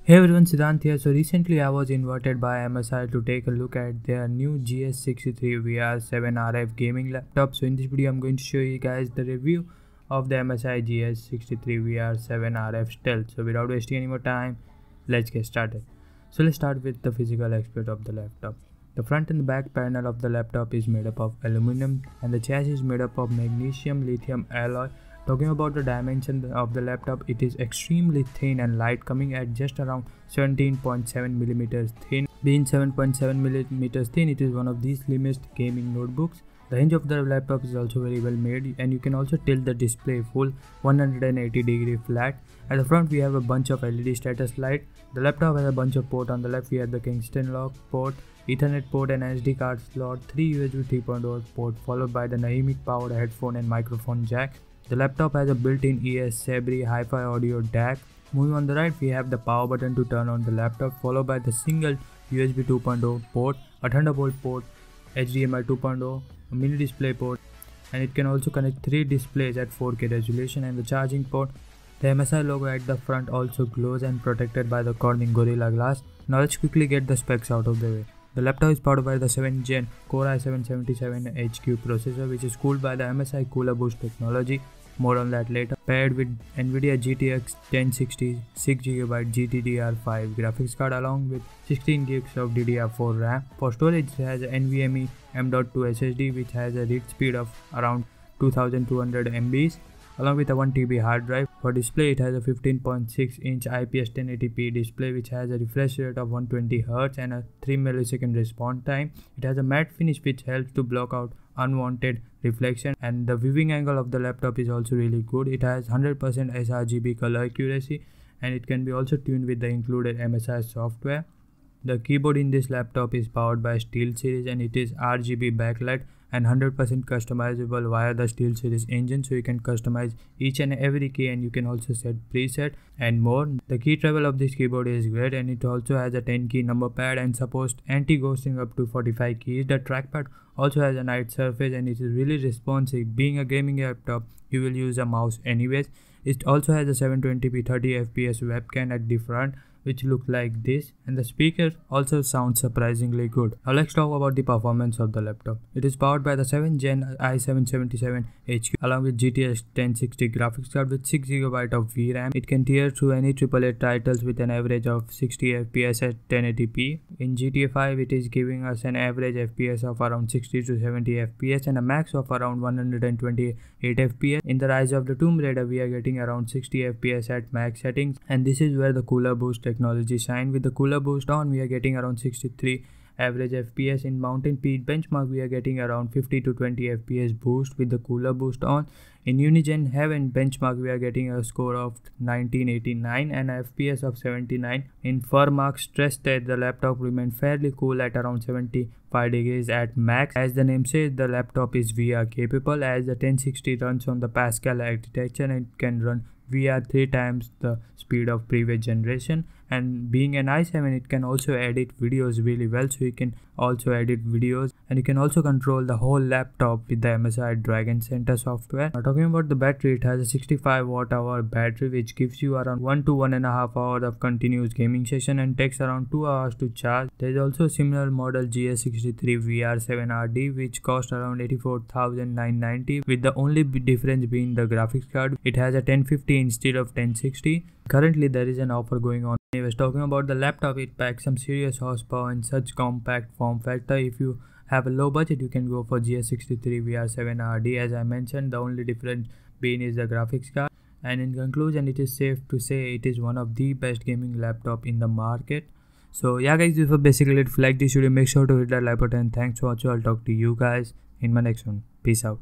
Hey everyone, Siddhant here. So recently I was invited by MSI to take a look at their new GS63VR 7RF gaming laptop. So in this video I'm going to show you guys the review of the MSI GS63VR 7RF Stealth. So without wasting any more time, let's get started. So let's start with the physical aspect of the laptop. The front and the back panel of the laptop is made up of aluminum and the chassis is made up of magnesium lithium alloy. Talking about the dimension of the laptop, it is extremely thin and light, coming at just around 17.7 millimeters thin. Being 7.7 millimeters thin, it is one of the slimmest gaming notebooks. The hinge of the laptop is also very well made, and you can also tilt the display full 180-degree flat. At the front we have a bunch of LED status light. The laptop has a bunch of ports. On the left we have the Kingston lock port, Ethernet port and SD card slot, 3 USB 3.0 port, followed by the Nigam powered headphone and microphone jack. The laptop has a built-in ES-Sabri hi-fi audio DAC. Moving on the right, we have the power button to turn on the laptop, followed by the single USB 2.0 port, a Thunderbolt port, HDMI 2.0, a mini display port, and it can also connect 3 displays at 4K resolution and the charging port. The MSI logo at the front also glows and protected by the Corning Gorilla Glass. Now let's quickly get the specs out of the way. The laptop is powered by the 7th Gen Core i7-77HQ processor, which is cooled by the MSI Cooler Boost technology. More on that later. Paired with NVIDIA GTX 1060 6GB GDDR5 graphics card along with 16 GB of DDR4 RAM. For storage, it has a NVMe M.2 SSD which has a read speed of around 2200 MB along with a 1 TB hard drive. For display, it has a 15.6-inch IPS 1080p display which has a refresh rate of 120Hz and a 3 millisecond response time. It has a matte finish which helps to block out unwanted reflection, and the viewing angle of the laptop is also really good. It has 100% sRGB color accuracy and it can be also tuned with the included MSI software. The keyboard in this laptop is powered by SteelSeries and it is RGB backlight and 100% customizable via the SteelSeries engine, so you can customize each and every key and you can also set preset and more. The key travel of this keyboard is great and it also has a 10 key number pad and supports anti-ghosting up to 45 keys. The trackpad also has a nice surface and it is really responsive. Being a gaming laptop, you will use a mouse anyways. It also has a 720p 30fps webcam at the front which look like this, and the speaker also sounds surprisingly good. Now let's talk about the performance of the laptop. It is powered by the 7th Gen i7-77HQ along with GTX 1060 graphics card with 6GB of VRAM. It can tear through any AAA titles with an average of 60 FPS at 1080p. In GTA 5 it is giving us an average FPS of around 60 to 70 FPS and a max of around 128 FPS. In the Rise of the Tomb Raider we are getting around 60 FPS at max settings, and this is where the Cooler Boost technology shine. With the Cooler Boost on, we are getting around 63 average FPS. In Mountain Peak benchmark, we are getting around 50 to 20 FPS boost with the Cooler Boost on. In Unigen Heaven benchmark, we are getting a score of 1989 and a FPS of 79. In Furmark stress test, the laptop remained fairly cool at around 75 degrees at max. As the name says, the laptop is VR capable as the 1060 runs on the Pascal architecture and it can run VR 3 times the speed of previous generation, and being an i7 it can also edit videos really well, so you can also edit videos and you can also control the whole laptop with the MSI Dragon Center software. Now talking about the battery, it has a 65 watt-hour battery which gives you around 1 to 1.5 hours of continuous gaming session and takes around 2 hours to charge. There is also a similar model GS63VR 7RD which costs around 84,990 with the only difference being the graphics card. It has a 1050 instead of 1060. Currently there is an offer going on. Anyways, talking about the laptop, it packs some serious horsepower in such compact form factor. If you have a low budget, you can go for GS63VR 7RD. As I mentioned, the only difference being is the graphics card. And in conclusion, it is safe to say it is one of the best gaming laptop in the market. So yeah guys, this was basically it. If you like this video, make sure to hit that like button. Thanks for watching. I'll talk to you guys in my next one. Peace out.